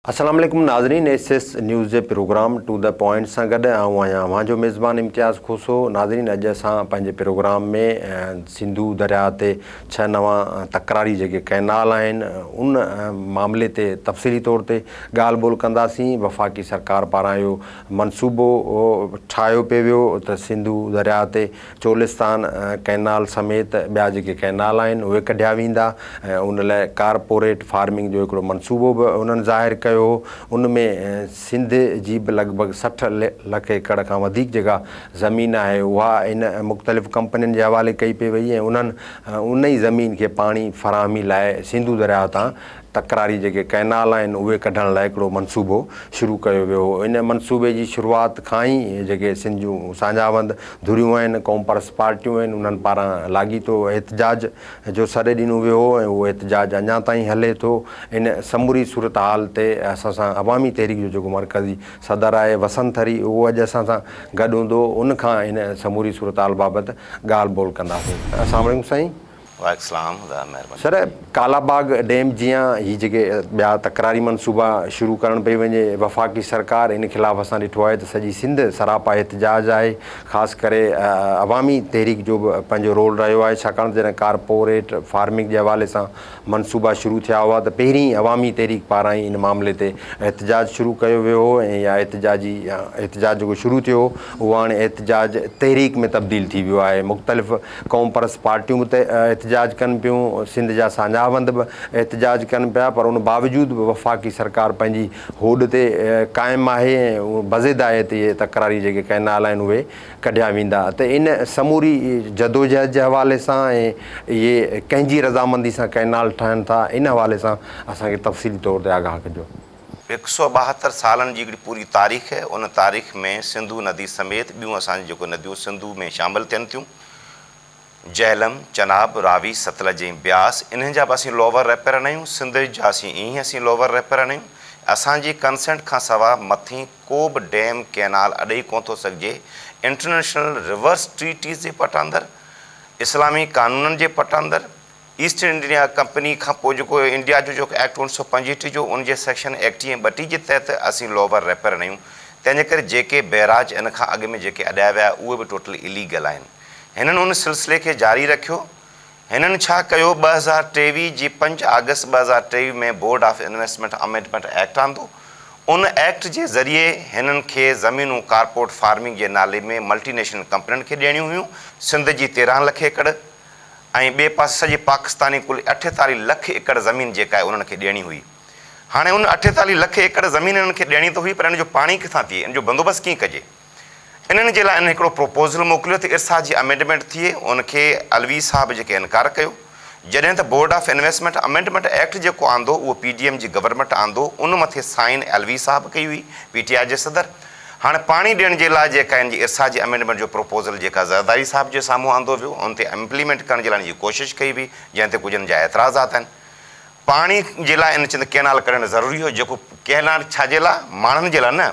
अस्सलाम वालेकुम नाज़रीन, एस न्यूज़ जे प्रोग्राम टू द पॉइंट सां गॾु आहियां जो मेज़बान इम्तियाज़ खोसो। नाज़रीन, अॼु असां पंहिंजे प्रोग्राम में सिंधु दरिया ते 6 नवां तकरारी जेके कैनाल आहिनि उन मामले ते तफ़सीली तौर ते ॻाल्हि ॿोल कंदासीं। वफ़ाक़ी सरकार पारां इहो मनसूबो ठाहियो पियो वियो त सिंधु दरिया ते चोलिस्तान कैनाल समेत ॿिया जेके कैनाल आहिनि उहे कढिया वेंदा ऐं उन लाइ कारपोरेट फार्मिंग जो हिकिड़ो मनसूबो बि उन्हनि ज़ाहिर कयो। उनमें सिंध जी बि लॻभॻि 60 लख एकड़ खां वधीक जेका ज़मीन आहे उहा इन मुख़्तलिफ़ कंपनियुनि जे हवाले कई पई वई ऐं उन्हनि उन ई ज़मीन खे पाणी फ़राहमी लाइ सिंधु दरिया तां तकरारी जेके कैनाल आहिनि उहे कढण लाइ हिकिड़ो मनसूबो शुरू कयो वियो हो। इन मनसूबे जी शुरूआति खां ई जेके सिंध जूं साझावंद धुरियूं आहिनि, क़ौमपरस्त पार्टियूं आहिनि, उन्हनि पारां लाॻीतो एहतजाज जो सॾु ॾिनो वियो हो ऐं उहो एहतजाज अञा ताईं हले थो। इन समूरी सूरत हाल ते असां सां अवामी तहरीक जो जेको मरकज़ी सदर आहे वसंत हरी, उहो अॼु असां सां गॾु हूंदो। उन खां इन समूरी सूरत हाल बाबति ॻाल्हि ॿोल कंदासीं। अस्सलाम वालेकुम साईं। सर, कालाबाग डैम जीअं ही जेके ॿिया तकरारी मनसूबा शुरू करणु पई वञे, वफ़ाक़ी सरकार इन ख़िलाफ़ु असां ॾिठो आहे त सॼी सिंध सरापा एहतजाज आहे। ख़ासि करे अवामी तहरीक जो बि पंहिंजो रोल रहियो आहे, छाकाणि जॾहिं कारपोरेट फार्मिंग जे हवाले सां मनसूबा शुरू थिया हुआ त पहिरीं अवामी तहरीक पारां ई इन मामले ते एहतजाज शुरू कयो वियो हो ऐं इहा एहतजाज जेको शुरू थियो उहो हाणे एहतजाज तहरीक में तब्दील थी वियो आहे। मुख़्तलिफ़ क़ौमपरस्त पार्टियूं बि एहतजाज कनि पियूं, सिंध जा साझावंद बि एहतजाज कनि पिया, पर उन बावजूद बि वफ़ाक़ी सरकार पंहिंजी होड ते क़ाइमु आहे ऐं उहो बज़ेदाए ते इहे तकरारी जेके कैनाल आहिनि उहे कढिया वेंदा। त इन समूरी जदोजहद जे हवाले सां ऐं इहे कंहिंजी रज़ामंदी सां कैनाल ठहनि था, इन हवाले सां असांखे तफ़सीली तौर ते आगाह कजो। 172 सालनि जी हिकिड़ी पूरी तारीख़ आहे। उन तारीख़ में सिंधु नदी समेत ॿियूं असांजी जेको नदियूं सिंधु में शामिलु थियनि थियूं, झेलम, चनाब, रावी, सतलज ऐं ब्यास, इन्हनि जा बि असीं लोवर रेपेरन आहियूं। सिंध जा ईअं ई असीं लोवर रेपेरन आहियूं। असांजी कंसेंट खां सवाइ मथीं को बि डैम कैनाल अॾेई कोन थो सघिजे। इंटरनेशनल रिवर्स ट्रीटीज़ जे पट अंदरि, इस्लामी कानूननि जे पट अंदरि, ईस्ट इंडिया कंपनी खां पोइ जेको इंडिया जो जेको एक्ट 1965 जो उनजे सेक्शन 31 ऐं 32 जे तहत असीं लोवर रेपेरन आहियूं। तंहिंजे करे जेके बैराज इन खां अॻु में जेके अॾाया विया उहे बि टोटली इलीगल आहिनि। हिननि उन सिलसिले खे जारी रखियो। हिननि छा कयो, 2023 जी 5 अगस्त 2023 में board of investment amendment act आंदो। उन एक्ट जे ज़रिए हिननि खे ज़मीनूं कारपोरेट फार्मिंग जे नाले में मल्टीनेशनल कंपनियुनि खे ॾियणियूं हुयूं। सिंध जी 13 लख एकड़ ऐं ॿिए पासे सॼे पाकिस्तानी कुल 48 लख एकड़ ज़मीन जेका आहे उन्हनि खे ॾियणी हुई। हाणे उन 48 लख एकड़ ज़मीन इन्हनि खे ॾियणी त हुई, पर इन जो पाणी किथां थिए, इन जो बंदोबस्तु कीअं कजे। इन्हनि जे लाइ इन हिकिड़ो प्रोपोज़ल मोकिलियो त इरसा जी अमेंडमेंट थिए। उनखे अलवी साहब जेके इनकार कयो। जॾहिं त board of investment amendment act जेको आंदो उहो PDM जी गवर्नमेंट आंदो, उन मथे साइन अलवी साहब कई हुई, PTI जे सदर। हाणे पाणी ॾियण जे लाइ जेका इन जी इरसा जी अमेंडमेंट जो प्रोपोज़ल जेका ज़रदारी साहब जे साम्हूं आंदो वियो, उन ते इम्प्लीमेंट करण जे लाइ जी कोशिशि कई हुई, जंहिं ते कुझु इन जा एतिराज़ात आहिनि। पाणी जे लाइ इन चवंदा कैनाल करणु ज़रूरी हो, जेको कैनाल छाजे लाइ, माण्हुनि जे लाइ न।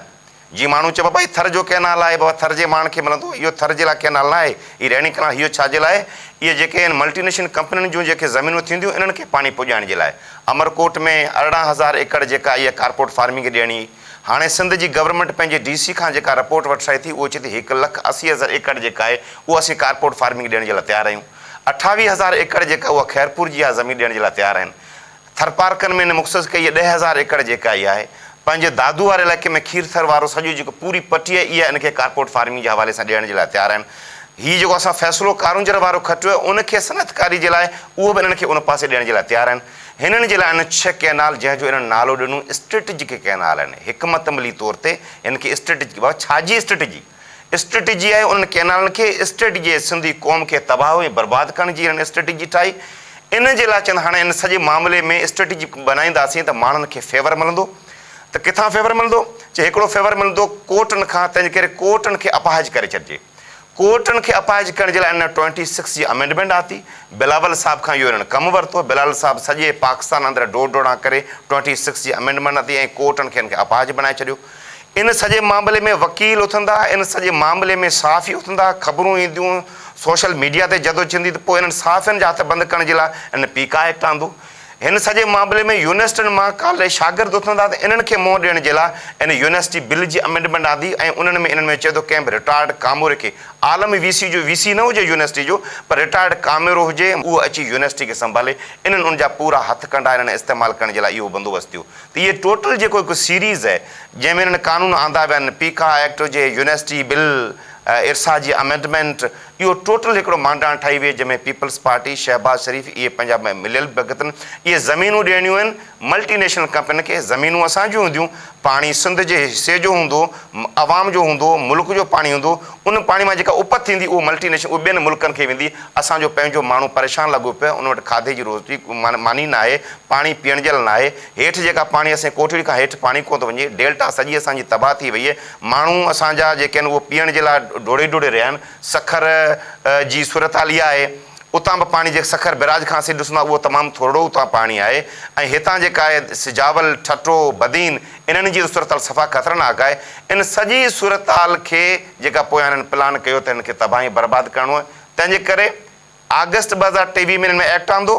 जीअं माण्हू चइबो भई थर जो कैनाल आहे, बाबा थर जे माण्हुनि खे मिलंदो, इहो थर जे लाइ कैनाल न आहे, हीअ रहणी कैनाल, इहो छाजे लाइ, इहे जेके आहिनि मल्टीनेशनल कंपनियुनि जूं जेके ज़मीनूं थींदियूं इन्हनि खे पाणी पुॼाइण जे लाइ। अमरकोट में 18,000 एकड़ जेका इहा कारपोरेट फार्मिंग खे ॾियणी। हाणे सिंध जी गवर्नमेंट पंहिंजे DC खां जेका रिपोर्ट वठाई थी उहो चए थी 1,80,000 एकड़ जेका आहे उहा असीं कारपोरेट फार्मिंग ॾियण जे लाइ तयारु आहियूं। 28,000 एकड़ जेका उहा खैरपुर जी आहे ज़मीन ॾियण जे लाइ तयारु आहिनि। थरपारकनि में मुख़्तस कई 10,000 एकड़ जेका इहा आहे। पंहिंजे दादू वारे इलाइक़े में खीरथर वारो सॼो जेको पूरी पटी आहे इहा इनखे कारपोरेट फार्मिंग जे हवाले सां ॾियण जे लाइ तयारु आहिनि। हीअ जेको असां फ़ैसिलो कारूंजर वारो खटियो आहे उनखे सनअतकारी जे लाइ उहो बि इन्हनि खे उन पासे ॾियण जे लाइ तयारु आहिनि। हिननि जे लाइ इन 6 कैनाल जंहिंजो इन्हनि नालो ॾिनो स्ट्रेटेजिक कैनाल आहिनि। हिकमत अमली तौर ते हिन खे स्ट्रेटेजी, बाबा छाजी स्ट्रेटेजी आहे, उन्हनि कैनालनि खे स्ट्रेटेजी सिंधी क़ौम खे तबाह ऐं बर्बादु करण जी हिननि स्ट्रेटेजी ठाही। इन जे लाइ चवंदा हाणे इन सॼे मामले में स्ट्रेटेजी बनाईंदासीं त माण्हुनि खे फेवर मिलंदो। त किथां फेवर मिलंदो, चए हिकिड़ो फेवर मिलंदो कोर्टनि खां, तंहिंजे करे कोर्टनि खे अपाहिज करे छॾिजे। कोर्टनि खे अपाहिज करण जे लाइ इन 26 जी अमेंडमेंट आती। बिलावल साहब खां इहो इन्हनि कमु वरितो। बिलावल साहब सॼे पाकिस्तान अंदरि डोड़ा करे 26 जी अमेंडमेंट आती ऐं कोर्टनि खे इनखे अपाहिज बनाए छॾियो। इन सॼे मामले में वकील उथंदा, इन सॼे मामले में साफ़ी उथंदा, ख़बरूं ईंदियूं, सोशल मीडिया ते जदोजहद थींदी, त पोइ इन्हनि साफ़ियुनि जा हथ बंदि करण जे लाइ इन पीका एक्ट आंदो। हिन सॼे मामले में यूनिवर्सिटियुनि मां काले शागिर्द उथंदा त इन्हनि खे मुंहुं ॾियण जे लाइ in university bill ji amendment आंदी ऐं इन्हनि में चए थो कंहिं बि रिटायर्ड कामोरे खे आलमी वीसी जो वीसी न हुजे यूनिवर्सिटी जो पर रिटायर्ड कामेरो हुजे उहो अची यूनिवर्सिटी खे संभाले इन्हनि उनजा पूरा हथ कंडा इन्हनि इस्तेमालु करण जे लाइ इहो बंदोबस्तु थियो त इहे टोटल जेको हिकु सीरीज़ आहे जंहिंमें इन्हनि कानून आंदा विया आहिनि पीका एक्ट हुजे यूनिवर्सिटी बिल इरसा जी अमेंडमेंट इहो टोटल हिकिड़ो मांडाण ठही वई जंहिंमें पीपल्स पार्टी शहबाज शरीफ़ इहे पंहिंजा मिलियल भगतनि इहे ज़मीनूं ॾियणियूं आहिनि मल्टीनेशनल कंपनी खे ज़मीनूं असांजियूं हूंदियूं पाणी सिंध जे हिसे जो हूंदो अवाम जो हूंदो मुल्क जो पाणी हूंदो उन पाणी मां जेका उपति थींदी उहो मल्टीनेशनल उहो ॿियनि मुल्कनि खे वेंदी असांजो पंहिंजो माण्हू परेशान लॻो पियो आहे उन वटि खाधे जी रोटी मानी न आहे पाणी पीअण जे लाइ न आहे हेठि जेका पाणी असां कोठड़ी खां हेठि पाणी कोन थो वञे डेल्टा सॼी असांजी तबाह थी वई आहे माण्हू असांजा जेके आहिनि उहो पीअण जे लाइ डोड़े रहिया आहिनि सखर जी सूरत हाल इहा आहे उतां बि पाणी जेके सखर बिराज खां असीं ॾिसंदा उहो तमामु थोरो उतां पाणी आहे ऐं हितां जेका आहे सिजावल ठठो बदीन इन्हनि जी सूरत हाल सफ़ा ख़तरनाक आहे इन सॼी सूरत हाल खे जेका पोइ हिननि प्लान कयो त हिन खे तबाही बर्बादु करिणो आहे तंहिंजे करे अगस्त 2023 में हिन में एक्ट आंदो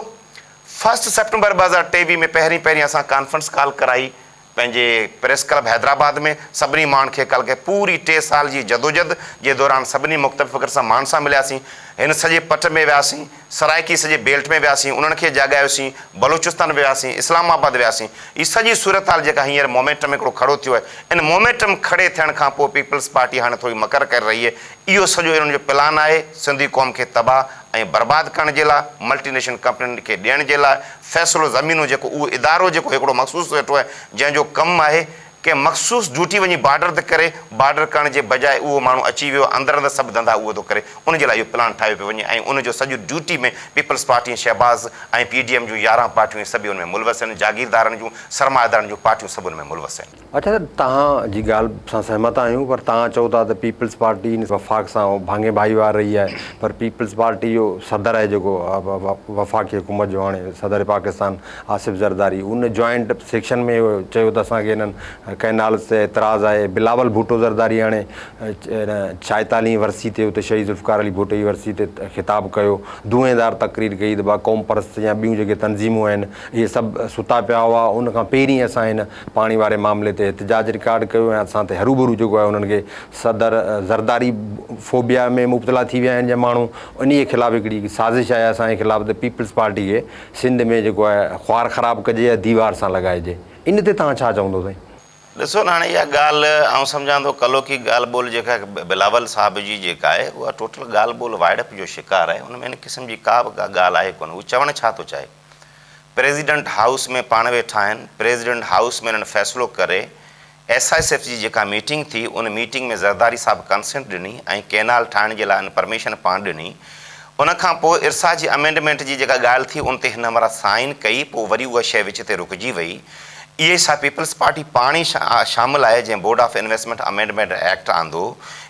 1 सेप्टेंबर 2023 में पहिरीं असां कॉन्फ्रेंस कॉल कराई पंहिंजे प्रेस क्लब हैदराबाद में सभिनी माण्हुनि खे कल के पूरी 3 साल जी जदोजहद जे दौरान सभिनी मुख़्तलिफ़ फ़िक्र सां माण्हुनि सां मिलियासीं हिन सॼे पट में वियासीं सराइकी सॼे बेल्ट में वियासीं उन्हनि खे जाॻायोसीं बलूचिस्तान वियासीं इस्लामाबाद वियासीं हीअ सॼी सूरत हाल जेका हींअर मोमेंटम हिकिड़ो खड़ो थियो आहे इन मोमेंटम खड़े थियण खां पोइ पीपल्स पार्टी हाणे थोरी मकर करे रही आहे इहो सॼो इन्हनि जो प्लान आहे सिंधी क़ौम खे तबाह ऐं बर्बादु करण जे लाइ मल्टीनेशनल कंपनियुनि खे ॾियण जे लाइ फ़ैसिलो ज़मीनूं जेको उहो इदारो जेको हिकिड़ो मख़सूसु वेठो आहे जंहिंजो कमु आहे के मख़सूस ड्यूटी वञी बॉर्डर ते करे बॉर्डर करण जे बजाए उहो माण्हू अची वियो अंदरि अंदरि सभु धंधा उहो थो करे उनजे लाइ इहो प्लान ठाहियो पियो वञे ऐं उनजो सॼो ड्यूटी में पीपल्स पार्टी शहबाज़ ऐं PDM जूं 11 पार्टियूं सभु उन में मुलवस आहिनि जागीरदारनि जूं सरमाएदारनि जूं पार्टियूं सभु उन में मुलवस आहिनि। अच्छा तव्हांजी ॻाल्हि सां सहमत आहियूं पर तव्हां चओ था त पीपल्स पार्टी वफ़ाक़ सां भाङे भाईवार रही आहे पर पीपल्स पार्टी जो सदर आहे जेको वफ़ाक़ी हुकूमत जो हाणे सदर पाकिस्तान आसिफ ज़रदारी उन जॉइंट सेक्शन में चयो त असांखे हिननि कैनाल ते एतिराज़ आहे बिलावल भुट्टो ज़रदारी हाणे 46वीं वरसी ते उते शहीद ज़ुल्फ़िकार अली भुट्टो जी वरसी ते ख़िताबु कयो धुएंदार तक़रीर कई त भाउ क़ौम परस्त या ॿियूं जेके तंज़ीमूं आहिनि इहे सभु सुता पिया हुआ उन खां पहिरीं असां हिन पाणी वारे मामले ते एतिजाज रिकॉर्ड कयो ऐं असां ते हरूभरू जेको आहे उन्हनि खे सदर ज़रदारी फोबिया में मुब्तला थी विया आहिनि या माण्हू इन जे ख़िलाफ़ु हिकिड़ी साज़िश आहे असांजे ख़िलाफ़ु त पीपल्स पार्टी खे सिंध में जेको आहे ख़्वार ख़राबु कजे या दीवार सां लॻाइजे इन ते तव्हां छा चवंदो साईं? ॾिसो न हाणे इहा ॻाल्हि आउं सम्झां थो कलो की ॻाल्हि ॿोल जेका बिलावल साहिब जी जेका आहे उहा टोटल ॻाल्हि ॿोल वाइड़प जो शिकार आहे उन में इन क़िस्म जी का बि ॻाल्हि आहे कोन उहो चवणु छा थो चाहे प्रेसिडेंट हाउस में पाण वेठा आहिनि प्रेसिडेंट हाउस में हिननि फ़ैसिलो करे SISF जी जेका मीटिंग थी उन मीटिंग में ज़रदारी साहिबु कंसेंट ॾिनी ऐं कैनाल ठाहिण जे लाइ परमिशन पाण ॾिनी उन खां पोइ इरसा जी अमेंडमेंट जी जेका ॻाल्हि थी उन ते हिन महिल साइन कई पोइ वरी उहा शइ विच ते रुकिजी वई इहे छा पीपल्स पार्टी पाण ई शामिलु आहे जंहिं board of investment amendment act आंदो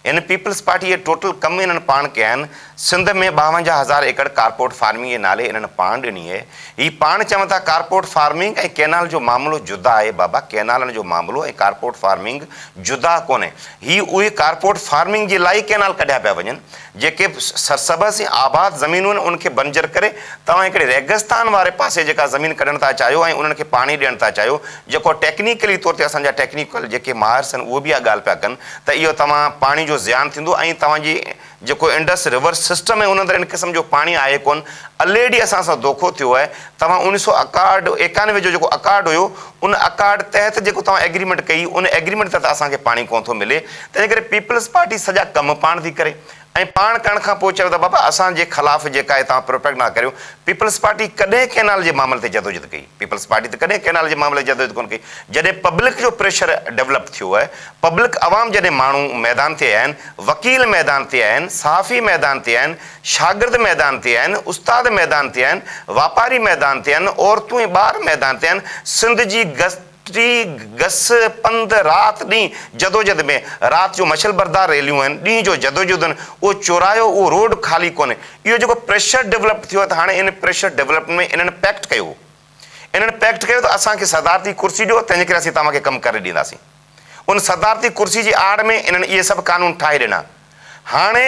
in people's party J total कम इन्हनि पाण कया आहिनि सिंध में 52,000 एकड़ कारपोरेट फार्मिंग जे नाले इन्हनि पाण ॾिनी आहे हीअ पाण चवनि था कारपोरेट फार्मिंग ऐं कैनाल जो मामिलो जुदा आहे बाबा कैनालनि जो मामिलो ऐं कारपोरेट फार्मिंग जुदा कोन्हे हीअ उहे कारपोरेट फार्मिंग जे लाइ कैनाल कढिया पिया वञनि जेके सरसब्ज़ ऐं आबाद ज़मीनूं आहिनि उनखे बंजर करे तव्हां हिकिड़े रेगिस्तान वारे पासे जेका ज़मीन कढणु था चाहियो ऐं उन्हनि खे पाणी ॾियणु था चाहियो जेको टेक्निकली तौर ते असांजा टेक्निकल जेके माहिर आहिनि उहे बि इहा ॻाल्हि पिया कनि त इहो तव्हां पाणी जो ज़ियान थींदो ऐं तव्हांजी जेको इंडस रिवर सिस्टम आहे उन अंदरि इन क़िस्म जो पाणी आहे कोन ऑलरेडी असां सां धोखो थियो आहे तव्हां 1991 जो जेको अकार्ड हुयो उन अकार्ड तहत जेको तव्हां एग्रीमेंट कई उन एग्रीमेंट तहत असांखे पाणी कोन थो मिले तंहिंजे करे पीपल्स पार्टी सॼा कम पाण थी करे ऐं पाण करण खां पोइ चयो त बाबा असांजे ख़िलाफ़ु जेका आहे तव्हां प्रोटेक्ट न करियो पीपल्स पार्टी कॾहिं कैनाल जे मामले ते जदोजहद कई पीपल्स पार्टी त कॾहिं कैनाल जे मामले ते जदोजहद कोन कई जॾहिं पब्लिक जो प्रेशर डेवलप थियो आहे पब्लिक अवाम जॾहिं माण्हू मैदान ते आया आहिनि वकील मैदान ते आया आहिनि सहाफ़ी मैदान ते आया आहिनि शागिर्द मैदान ते आया आहिनि उस्ताद मैदान ते आया आहिनि वापारी मैदान ते आहिनि औरतूं ऐं ॿार मैदान ते आहिनि सिंध जी गस पंध राति ॾींहुं जदोजहद में राति जो मशल बरदार रैलियूं आहिनि ॾींहं जो जदोजहद आहिनि उहो चोरायो उहो रोड ख़ाली कोन्हे इहो जेको प्रेशर डेवलप थियो आहे त हाणे इन प्रेशर डेवलपमेंट में इन्हनि पैक्ट कयो त असांखे सदारती कुर्सी ॾियो तंहिंजे करे असीं तव्हांखे कमु करे ॾींदासीं उन सदारती कुर्सी जी आड़ में इन्हनि इहे सभु कानून ठाहे ॾिना हाणे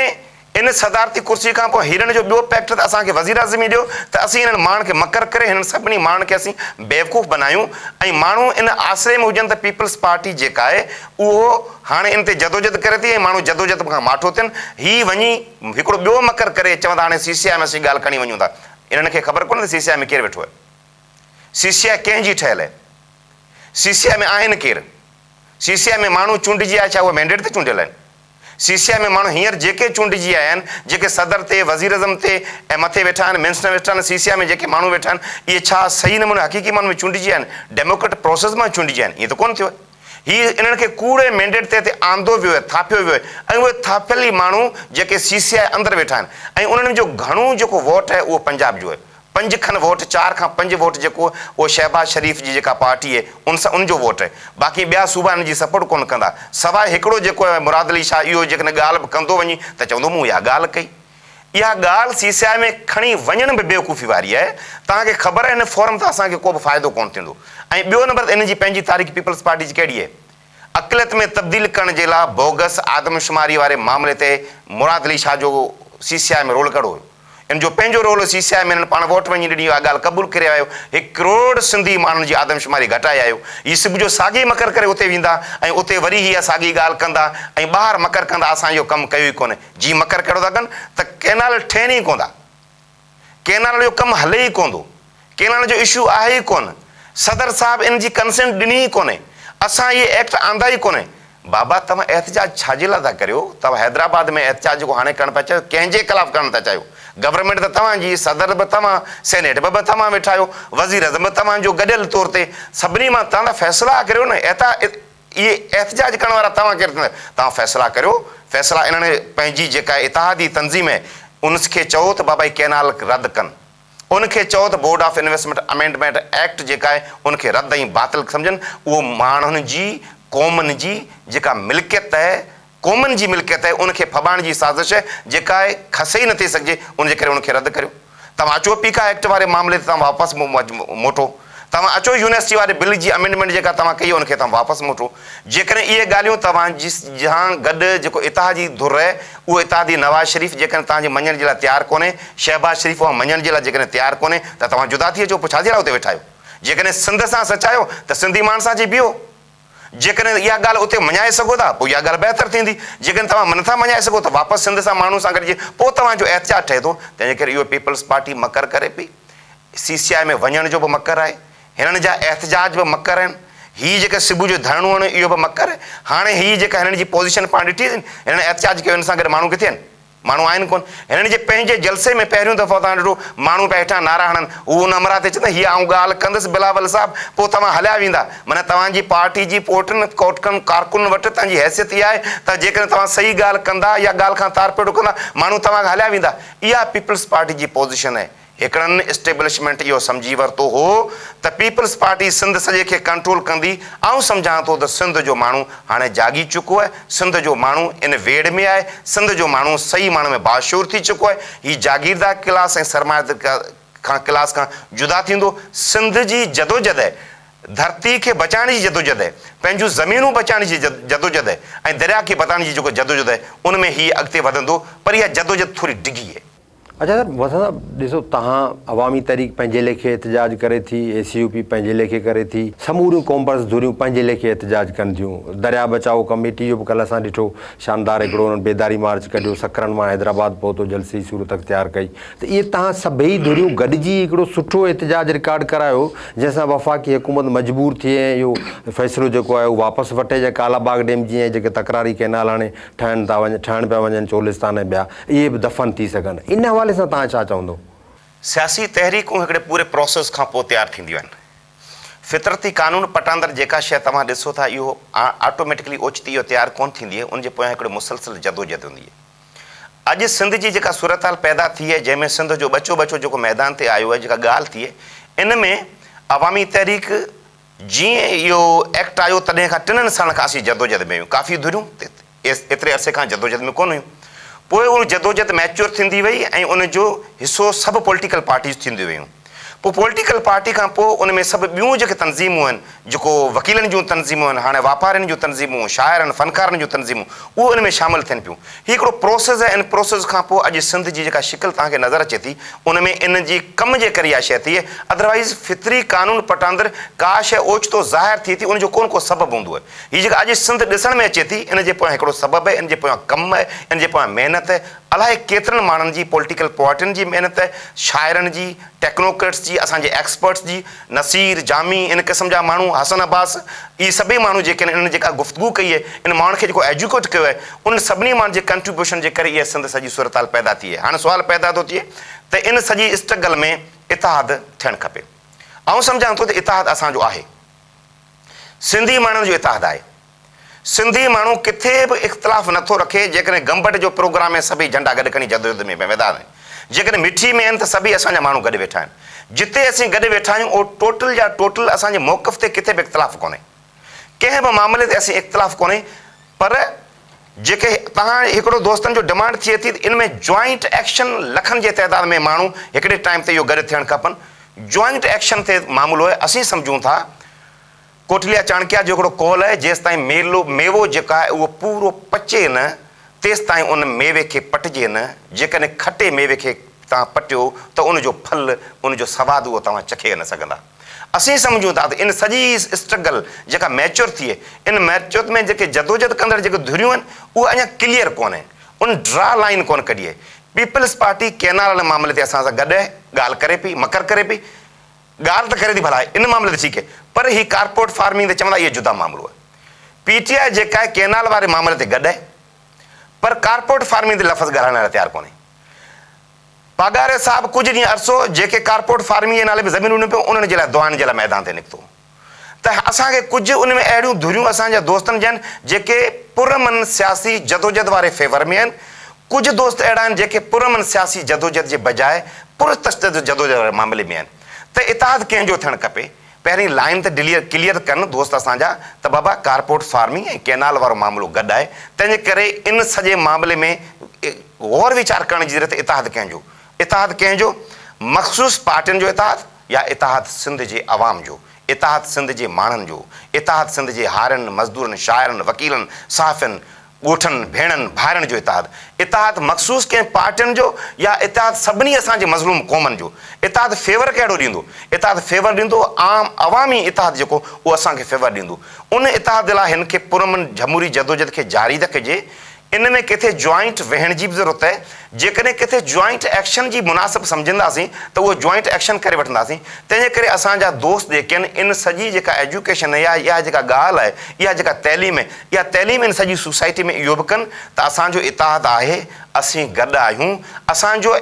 इन सदारती कुर्सी खां पोइ हीरन जो ॿियो पैक्ट त असांखे वज़ीर आज़मी ॾियो त असीं हिननि माण्हुनि खे मकर करे हिननि सभिनी माण्हुनि खे असीं बेवकूफ़ बनायूं ऐं माण्हू इन आसिरे में हुजनि त पीपल्स पार्टी जेका आहे उहो हाणे इन ते जदोजहद करे थी ऐं माण्हू जदोजहद खां माठो थियनि। हीअ वञी हिकिड़ो ॿियो मकर करे चवंदा हाणे CCI में असीं ॻाल्हि खणी वञूं था। इन्हनि खे ख़बर कोन्हे त CCI में केरु वेठो आहे, CCI कंहिंजी ठहियल आहे, CCI में आहिनि केरु, CCI में माण्हू चूंडिजी आया छा उहे मैंडेट ते चूंडियल आहिनि? CCI में माण्हू हींअर जेके चूंडिजी आया आहिनि, जेके सदर ते वज़ीर आज़म ते ऐं मथे वेठा आहिनि, मिनिस्टर वेठा आहिनि, CCI में जेके माण्हू वेठा आहिनि, इहे छा सही नमूने हक़ीक़ी माण्हू में चूंडिजी आया आहिनि, डेमोक्रेट प्रोसेस मां चूंडिजी आया आहिनि? ईअं त कोन्ह थियो आहे। हीअ इन्हनि खे कूड़े मैंडेट ते आंदो वियो आहे, थापियो वियो आहे ऐं उहे थापियल ई माण्हू जेके CCI अंदरि वेठा आहिनि ऐं उन्हनि जो घणो जेको वोट आहे उहो पंजाब जो आहे। 5 खनि वोट, 4 खां 5 वोट जेको उहो शहबाज शरीफ़ जी जेका पार्टी आहे उनजो वोट आहे। बाक़ी ॿिया सूबा हिन जी सपोर्ट कोन कंदा, सवाइ हिकिड़ो जेको आहे मुराद अली शाह, इहो जेकॾहिं ॻाल्हि बि कंदो वञी त चवंदो मूं इहा ॻाल्हि कई। इहा ॻाल्हि CCI में खणी वञण बि बेवकूफ़ी वारी आहे। तव्हांखे ख़बर आहे हिन फॉरम तां असांखे को बि फ़ाइदो कोन थींदो। ऐं ॿियो नंबर इन जी पंहिंजी तारीख़ पीपल्स पार्टी जी कहिड़ी आहे? अक़लियत में तब्दील करण जे लाइ बोगस आदमशुमारी वारे मामले ते मुराद अली शाह जो CCI में रोल कढो। इन जो पंहिंजो रोल CCI में हिननि पाण वोट वञी ॾिनी, इहा ॻाल्हि क़बूल करे आयो। 1 करोड़ सिंधी माण्हुनि जी आदमशुमारी घटाए आयो। हीअ सुबुह जो साॻी मकर करे उते वेंदा ऐं उते वरी हीअ साॻी ॻाल्हि कंदा ऐं ॿाहिरि मकर कंदा असां इहो कमु कयो ई कोन्हे। जी मकर कहिड़ो था कनि त कैनाल ठहिनि ई कोन्ह, कैनाल जो कमु हले ई कोन्ह, कैनाल जो इशू आहे ई कोन, सदर साहिबु इन जी कंसेंट ॾिनी ई कोन्हे, असां इहे एक्ट आंदा ई कोन्हे। बाबा तव्हां एहतजाज छाजे लाइ था करियो? तव्हां हैदराबाद में एहतजाज जेको हाणे करणु पिया चाहियो, कंहिंजे ख़िलाफ़ु करणु था चाहियो? गवर्नमेंट त तव्हांजी, सदर बि तव्हां, सेनेट बि तव्हां वेठा आहियो, वज़ीर आज़म बि तव्हांजो, गॾियल तौर ते सभिनी मां तव्हां फ़ैसिला करियो न। इहे एहतजाज करण वारा तव्हां केरु? तव्हां फ़ैसिला करियो। फ़ैसिला इन्हनि पंहिंजी जेका इतिहादी तंज़ीम आहे उनखे चओ त बाबा कैनाल रद्द कनि, उनखे चओ त board of investment amendment act जेका आहे उनखे रद्द ऐं बातिल सम्झनि। उहो माण्हुनि जी, क़ौमुनि जी जेका मिल्कियत आहे, क़ौमुनि जी मिल्कियत आहे, उनखे फॿाइण जी साज़िश आहे जेका आहे खसे ई न थी सघिजे, उनजे करे उनखे रद्द करियो। तव्हां अचो पीका एक्ट वारे मामले ते तव्हां वापसि मोटो, तव्हां अचो यूनिवर्सिटी वारे बिल जी अमेंडमेंट जेका तव्हां कई उनखे तव्हां वापसि मोटो। जेकॾहिं इहे ॻाल्हियूं तव्हांजी जहां गॾु जेको इतिहादी धुर आहे उहो इतिहादी नवाज़ शरीफ़ जेकॾहिं तव्हांजे मञण जे लाइ तयारु कोन्हे, शहबाज शरीफ़ उहा मञण जे लाइ जेकॾहिं तयारु कोन्हे त तव्हां जुदा थी अचो। पोइ छाजे लाइ उते वेठा आहियो? जेकॾहिं सिंध सां सचायो त सिंधी माण्हुनि सां अची बीहो। जेकॾहिं इहा ॻाल्हि उते मञाए सघो था पोइ इहा ॻाल्हि बहितर थींदी। जेकॾहिं तव्हां नथा मञाए सघो त वापसि सिंध सां माण्हू सां गॾिजे, पोइ तव्हांजो एहतजाज ठहे थो। तंहिंजे करे इहो पीपल्स पार्टी मकर करे पई, CCI में वञण जो बि मकर आहे, हिननि जा एहतजाज बि मकर आहिनि, हीअ जेके सुबुह जो धरणो आहिनि इहो बि मकर आहे। हाणे हीअ जेका हिननि जी पोज़ीशन पाण ॾिठी, हिननि एहतजाज कयो, हिन सां गॾु माण्हू किथे आहिनि? माण्हू आहिनि कोन। हिननि जे पंहिंजे जलसे में पहिरियों दफ़ो तव्हां ॾिठो माण्हू पिया हेठां नारा हणनि, हू नमरा ते चवंदा हीअ आऊं ॻाल्हि कंदुसि बिलावल साहिबु, पोइ तव्हां हलिया वेंदा। माना तव्हांजी पार्टी जी पोटनि कोटकनि कारकुन वटि तव्हांजी हैसियत इहा आहे त जेकॾहिं तव्हां सही ॻाल्हि कंदा या ॻाल्हि खां तार पेड़ो कंदा माण्हू तव्हां खां हलिया वेंदा। इहा पीपल्स पार्टी जी पोज़ीशन आहे। हिकिड़नि इस्टेब्लिशमेंट इहो सम्झी वरितो हो त पीपल्स पार्टी सिंध सॼे खे कंट्रोल कंदी। ऐं सम्झां थो त सिंध जो माण्हू हाणे जागी चुको आहे, सिंध जो माण्हू इन वेड़ में आहे, सिंध जो माण्हू सही माण्हू में बाशूर थी चुको आहे। हीअ जागीरदार क्लास ऐं सरमायादार खां क्लास खां जुदा थींदो। सिंध जी जदोजहद आहे, धरती खे बचाइण जी जदोजहद आहे, पंहिंजूं ज़मीनूं बचाइण जी जदोजहद आहे ऐं दरिया खे बचाइण जी जेको जदोजहद आहे उन में हीअ अॻिते वधंदो। पर इहा जदोजहद थोरी डिघी आहे। अच्छा सर, वसंत साहब ॾिसो, तव्हां अवामी तहरीक पंहिंजे लेखे एहतजाज करे थी, ACUP पंहिंजे लेखे करे थी, समूरियूं कॉमर्स धुरियूं पंहिंजे लेखे एहतजाज कनि थियूं। दरिया बचाओ कमेटी जो बि कल्ह असां ॾिठो शानदार हिकिड़ो उन्हनि बेदारी मार्च कढियो, सकरनि मां हैदराबाद पहुतो, जलसी सूरत अख़्तियार कई। त इहे तव्हां सभई धुरियूं गॾिजी हिकिड़ो सुठो एहतजाज रिकॉर्ड करायो जंहिंसां वफ़ाक़ी हुकूमत मजबूर थिए ऐं इहो फ़ैसिलो जेको आहे उहो वापसि वठे। या कालाबाग डैम जीअं जेके तकरारी कैनाल हाणे ठहण पिया वञनि चोलिस्तान ऐं ॿिया, इहे बि दफ़न थी सघनि। इन हवाले सां तव्हां छा चवंदो? सियासी तहरीकूं हिकिड़े पूरे प्रोसेस खां पोइ तयारु थींदियूं आहिनि। फितरती कानून पटांदड़ जेका शइ तव्हां ॾिसो था इहो ऑटोमेटिकली ओचिती इहो तयारु कोन थींदी आहे, उनजे पोयां हिकिड़ो मुसलसिल जदोजहद हूंदी आहे। अॼु सिंध जी जेका सूरत हाल पैदा थी आहे, जंहिंमें सिंध जो बचो बचो जेको मैदान ते आयो आहे, जेका ॻाल्हि थी आहे, इन में अवामी तहरीक जीअं इहो एक्ट आयो तॾहिं खां 3 सालनि खां असीं जदोजहद में आहियूं। काफ़ी धुरियूं एतिरे अरसे खां जदोजहद में कोन हुयूं। पोइ उहा जदोजहद मैच्योर थींदी वई ऐं उनजो हिसो सभु पॉलिटिकल पार्टीज़ थींदियूं वयूं। पोइ पॉलिटिकल पार्टी खां पोइ उन में सभु ॿियूं जेके तनज़ीमूं आहिनि, जेको वकीलनि जूं तनज़ीमूं आहिनि, हाणे वापारियुनि जूं तनज़ीमूं, शाइरनि फ़नकारनि जूं तनज़ीमूं, उहे उन में शामिलु थियनि पियूं। हीउ हिकिड़ो प्रोसेस आहे। इन प्रोसेस खां पोइ अॼु सिंध जी जेका शिकिल तव्हांखे नज़र अचे थी, उन में इन जी कम जे करे इहा शइ थी आहे। अदरवाइज़ फितरी कानून पटांदड़ का शइ ओचितो ज़ाहिर थिए थी, उनजो को सबबु हूंदो आहे। हीअ जेका अॼु सिंध ॾिसण में अचे थी, इन जे पोयां हिकिड़ो सबबु आहे, इन जे पोयां कमु आहे, इन जे पोयां महिनत आहे। अलाए केतिरनि माण्हुनि जी, पॉलिटिकल पार्टियुनि जी महिनत आहे, शाइरनि जी, टेक्नोक्रेट्स जी, असांजे एक्सपर्ट्स जी, नसीर जामी, इन क़िस्म जा माण्हू, हसन अब्बास, इहे सभई माण्हू जेके आहिनि, इन जेका गुफ़्तगू कई आहे, इन माण्हुनि खे जेको एजुकेट कयो आहे, उन सभिनी माण्हुनि जे कंट्रीब्यूशन जे करे इहा सिंध सॼी सूरत हाल पैदा थी आहे। हाणे सुवालु पैदा थो थिए त इन सॼी स्ट्रगल में इतिहाद थियणु खपे। ऐं सम्झां थो त इतिहाद असांजो आहे, सिंधी माण्हुनि जो इतिहाद आहे। सिंधी माण्हू किथे बि इख़्तिलाफ़ नथो रखे। जेकॾहिं गंबट जो प्रोग्राम आहे, सभई झंडा गॾु खणी जदोजहद में मैदान आहिनि। जेकॾहिं मिठी में आहिनि त सभई असांजा माण्हू गॾु वेठा आहिनि। जिते असीं गॾु वेठा आहियूं उहो टोटल जा टोटल असांजे मौक़िफ़ ते किथे बि इख़्तिलाफ़ कोन्हे, कंहिं बि मामले ते असीं इख़्तिलाफ़ कोन्हे। पर जेके तव्हां हिकिड़ो दोस्तनि जो डिमांड थिए थी त इन में जॉइंट एक्शन लखनि जे तइदाद में माण्हू हिकिड़े टाइम ते इहो गॾु थियणु खपनि। जॉइंट एक्शन ते मामलो आहे। असीं सम्झूं था कोटलिया चाणक्या जो हिकिड़ो कौल आहे, जेसि ताईं मेवो जेका आहे उहो पूरो पचे न, तेसि ताईं उन मेवे खे पटिजे न। जेकॾहिं खटे मेवे खे तव्हां पटियो त उनजो फल, उनजो सवादु उहो तव्हां चखे न सघंदा। असीं सम्झूं था त इन सॼी स्ट्रगल जेका मैच्योर थी आहे, इन मैच्योर में जेके जदोजहद कंदड़ जेके धुरियूं आहिनि, उहे अञा क्लियर कोन्हे, उन ड्रा लाइन कोन कढी आहे। पीपल्स पार्टी केनाल वारे मामले ते असां सां गॾु आहे, ॻाल्हि करे पई, मकर करे पई, ॻाल्हि त करे थी भला इन मामले ते ठीकु आहे। पर ही कारपोरेट फार्मिंग ते चवंदा इहो जुदा मामिलो आहे। पीटीआई जेका आहे केनाल वारे मामले ते गॾु आहे, पर कारपोरेट फार्मिंग ते लफ़्ज़ ॻाल्हाइण लाइ तयारु कोन्हे। पागारे साहिबु कुझु ॾींहं अरसो जेके कारपोरेट फार्मिंग जे नाले में ज़मीनूं ॾिनियूं पियूं, उन्हनि जे लाइ दुआनि जे लाइ मैदान ते निकितो। त असांखे कुझु उन में अहिड़ियूं धुरियूं असांजा दोस्तनि जन जेके पुरमन सियासी जदोजहद वारे फेवर में आहिनि। कुझु दोस्त अहिड़ा आहिनि जेके पुरमन सियासी जदोजहद जे बजाए पुरतशदद जदोजहद वारे मामले में आहिनि। त इतिहाद कंहिंजो थियणु खपे। पहिरीं लाइन त क्लियर कनि दोस्त असांजा त बाबा कारपोरेट फार्मिंग ऐं केनाल वारो मामिलो गॾु आहे। तंहिंजे करे इन सॼे मामले में गौर वीचार करण जी ज़रूरत। इतिहाद कंहिंजो? इतिहाद कंहिंजो? मख़सूस पार्टियुनि जो इतिहाद या इतिहाद सिंध जे अवाम जो? इतिहाद सिंध जे माण्हुनि जो? इतिहाद सिंध जे हारियुनि, मज़दूरनि, शाइरनि, वकीलनि, सहाफ़ियुनि, ॻोठनि, भेणनि, भाइरनि जो इतिहाद? इतिहाद मख़सूस कंहिं पार्टियुनि जो या इतिहाद सभिनी असांजे मज़लूम क़ौमनि जो? इतिहाद फेवर कहिड़ो ॾींदो? इतिहाद फेवर ॾींदो आम अवामी इतिहाद जेको, उहो असांखे फेवर ॾींदो। उन इतिहाद लाइ हिन खे पुरमन जमहूरी जदोजहद खे जारी रखिजे। इन में किथे जॉइंट वेहण जी बि ज़रूरत आहे। जेकॾहिं किथे जॉइंट एक्शन जी मुनासिब सम्झंदासीं त उहो जॉइंट एक्शन करे वठंदासीं। तंहिंजे करे असांजा दोस्त जेके आहिनि, इन सॼी जेका एजुकेशन आहे, इहा जेका ॻाल्हि आहे, इहा जेका तइलीम आहे, इहा तइलीम इन सॼी सोसाइटी में इहो बि कनि त असांजो इतिहाद आहे, असीं गॾु आहियूं। असांजो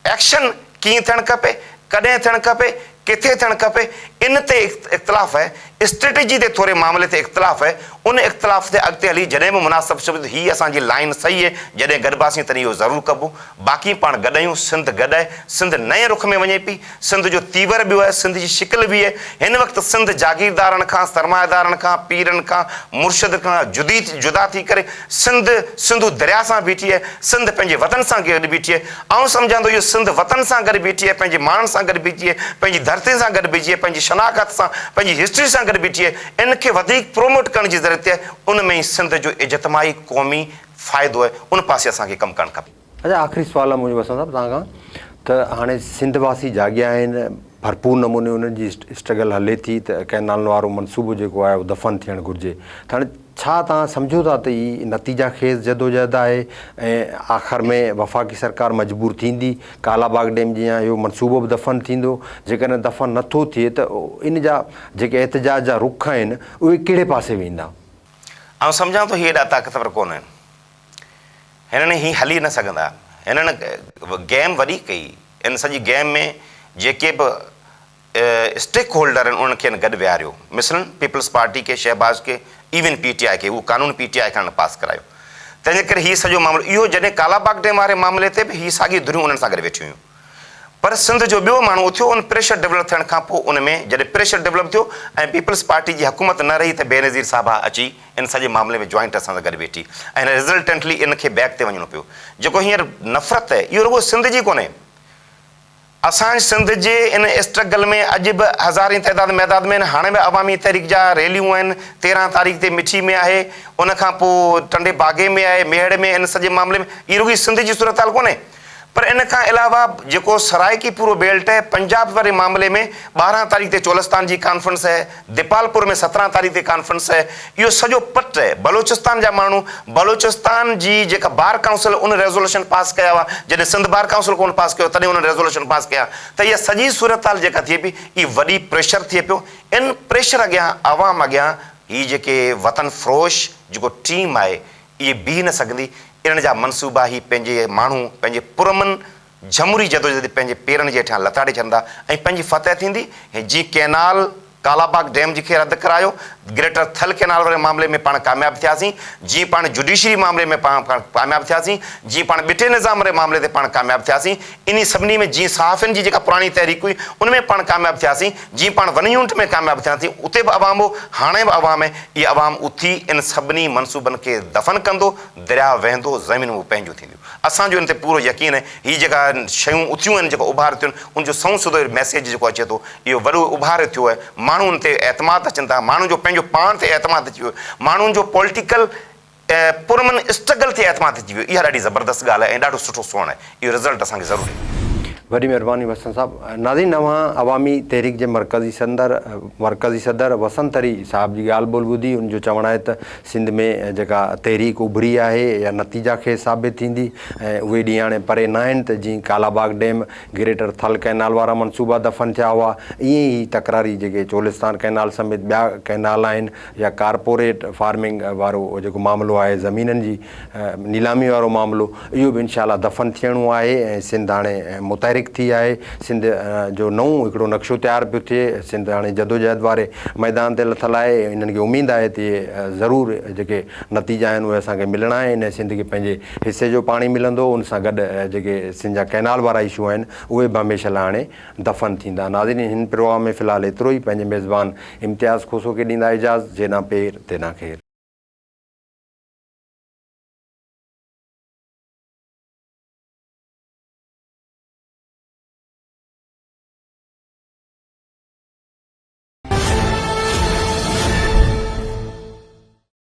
एक्शन कीअं थियणु खपे, कॾहिं थियणु खपे, किथे थियणु खपे, इन ते इख़्तिलाफ़ आहे। स्ट्रेटेजी ते थोरे मामले ते इख़्तिलाफ़ आहे। उन इख़्तिलाफ़ ते अॻिते हली जॾहिं बि मुनासिब शब्द हीअ असांजी लाइन सही आहे, जॾहिं गॾिबासीं तॾहिं इहो ज़रूरु कबो। बाक़ी पाण गॾु आहियूं। सिंध गॾु आहे। सिंध नए रुख में वञे पई। सिंध जो तीवर बि आहे, सिंध जी शिकिल बि आहे। हिन वक़्तु सिंध जागीरदारनि खां, सरमाएदारनि खां, पीरनि खां, मुर्शिद खां जुदा थी करे सिंधु दरिया सां बीठी आहे। सिंध पंहिंजे वतन सां गॾु बीठी आहे। ऐं सम्झां थो इहो सिंध वतन सां गॾु बीठी आहे, पंहिंजे माण्हुनि सां गॾु बीठी आहे, पंहिंजी धरती सां गॾु बीठी आहे, पंहिंजी शनाख़त सां, पंहिंजी हिस्ट्री सां गॾु बीठी आहे। इन खे वधीक प्रोमोट करण जी ज़रूरत आहे। उन में ई सिंध जो इजतमाही क़ौमी फ़ाइदो आहे। उन पासे असांखे कमु करणु खपे। अच्छा, आख़िरी सुवाल आहे मुंहिंजो वसंत साहिबु तव्हां खां, त हाणे सिंधवासी जाॻिया आहिनि, भरपूर नमूने उन्हनि जी स्ट्रगल हले थी त कैनाल वारो मनसूबो जेको आहे उहो दफ़न थियणु घुरिजे। त हाणे छा तव्हां सम्झो था त हीअ नतीजा खेज़ जदोजहद आहे ऐं आख़िर में वफ़ाक़ी सरकार मजबूर थींदी, कालाबाग डैम जीअं इहो मनसूबो बि दफ़न थींदो? जेकॾहिं दफ़न नथो थिए त इन जा जेके एहतजाज जा रुख आहिनि उहे कहिड़े पासे वेंदा? ऐं सम्झां थो हीअ एॾा ताक़तवर कोन आहिनि। हिननि हीअ हली न सघंदा। हिननि गेम वॾी कई। इन सॼी गेम में जेके बि स्टेक होल्डर आहिनि उन्हनि खे गॾु विहारियो। मिसलन पीपल्स पार्टी खे, शहबाज़ खे, इवन पीटीआई खे, उहो कानून पीटीआई खां पास करायो। तंहिंजे करे हीअ सॼो मामिलो इहो, जॾहिं कालाबाग डैम वारे मामले ते बि हीअ साॻी धुरियूं उन्हनि सां गॾु वेठियूं हुयूं। पर सिंध जो ॿियो माण्हू उथियो, उन प्रेशर डेवलप थियण खां पोइ उन में जॾहिं प्रेशर डेवलप थियो ऐं पीपल्स पार्टी जी हुकूमत न रही त बेनज़ीर साहिबा अची इन सॼे मामले में जॉइंट असां सां गॾु वेठी ऐं रिज़ल्टेंटली इन खे बैक ते वञिणो पियो। जेको हींअर नफ़रत आहे, इहो रुॻो सिंध जी कोन्हे। असां सिंध जे इन स्ट्रगल में अॼु बि हज़ारें तइदाद मैदाद में आहिनि, हाणे बि अवामी तहरीक जा रैलियूं आहिनि। 13 तारीख़ ते मिठी में आहे, उन खां पोइ टंडे बागे में आहे, मेहड़ में, इन सॼे मामले में इहा रुॻी सिंध जी सूरत हाल कोन्हे। पर इन खां अलावा जेको सराइकी पूरो बेल्ट आहे, पंजाब वारे मामले में 12 तारीख़ ते चोलिस्तान जी कॉन्फ्रेंस आहे, दीपालपुर में 17 तारीख़ ते कॉन्फ्रेंस आहे। इहो सॼो पट आहे। बलोचिस्तान जा माण्हू, बलोचिस्तान जी जेका बार काउंसिल उन रेज़ोल्यूशन पास कया हुआ, जॾहिं सिंध बार काउंसिल कोन पास कयो तॾहिं उन रेज़ोल्यूशन पास कया। त इहा सॼी सूरत हाल जेका थिए पई, इहा वॾी प्रेशर थिए पियो। इन प्रेशर अॻियां आवाम अॻियां हीअ जेके वतन फ़रोश जेको टीम आहे, इहे बीह न सघंदी। इन्हनि जा मनसूबा ही पंहिंजे माण्हू पंहिंजे पुरमन जमूरी जदोजहद पंहिंजे पेरनि जे हेठां लताड़े छॾंदा ऐं पंहिंजी फतह थींदी। जीअं कैनाल कालाबाग डैम खे रद्द करायो, ग्रेटर थल कैनाल वारे मामले में पाण कामयाबु थियासीं, जीअं पाण जुडिशरी मामले में पाण कामयाबु थियासीं, जीअं पाण ॿिटे निज़ाम वारे मामले ते पाण कामयाबु थियासीं, इन सभिनी में जीअं सहाफ़ियुनि जी जेका पुराणी तहरीक हुई उन में पाण कामयाबु थियासीं, जीअं पाण वन यूनिट में कामयाबु थियासीं, उते बि अवाम हो, हाणे बि अवाम आहे। इहा अवाम उथी इन सभिनी मनसूबनि खे दफ़न कंदो, दरिया वहंदो, ज़मीनूं पंहिंजूं थींदियूं। असांजो इन ते पूरो यकीन आहे। हीअ जेका शयूं उथियूं आहिनि, जेको उभार थियूं आहिनि, उनजो सऊं सुधो मैसेज जेको अचे थो, इहो वॾो उभार थियो आहे। माण्हुनि ते एतमाद अचनि था, माण्हुनि जो पंहिंजो पाण ते एतमाद अची वियो, माण्हुनि जो पॉलिटिकल पुरमन स्ट्रगल ते एतमाद अची वियो। इहा ॾाढी ज़बरदस्त ॻाल्हि आहे ऐं ॾाढो सुठो सोण आहे। इहो रिज़ल्ट असांखे ज़रूरी आहे। वॾी महिरबानी वसंत साहब। नाज़रीन, अवां अवामी तहरीक जे मरकज़ी सदर वसंत अली साहब जी ॻाल्हि ॿोल ॿुधी। उनजो चवणु आहे त सिंध में जेका तहरीक उभरी आहे या नतीजा खे साबित थींदी ऐं उहे ॾींहं हाणे परे न आहिनि। त जीअं कालाबाग डैम, ग्रेटर थल कैनाल वारा मनसूबा दफ़न थिया हुआ, ईअं ई तकरारी जेके चोलिस्तान कैनाल समेत ॿिया कैनाल आहिनि या कारपोरेट फार्मिंग वारो जेको मामिलो आहे, ज़मीननि जी नीलामी वारो मामिलो, इहो बि इनशाला दफ़न थियणो आहे। ऐं सिंध हाणे मुतहरिक थी आहे। सिंध जो नओं हिकिड़ो नक्शो तयारु पियो थिए। सिंध हाणे जदोजहद वारे मैदान ते लथल आहे। इन्हनि खे उमेदु आहे त ज़रूरु जेके नतीजा आहिनि उहे असांखे मिलणा आहिनि ऐं सिंध खे पंहिंजे हिसे जो पाणी मिलंदो। उन सां गॾु जेके सिंध जा कैनाल वारा इशू आहिनि उहे बि हमेशह लाइ हाणे दफ़न थींदा। नाज़रीन, हिन प्रोग्राम में फ़िलहालु एतिरो ई। पंहिंजे मेज़बान इम्तियाज़ खोसो खे ॾींदा इजाज़त। जेना पेर तेना ख़ैर।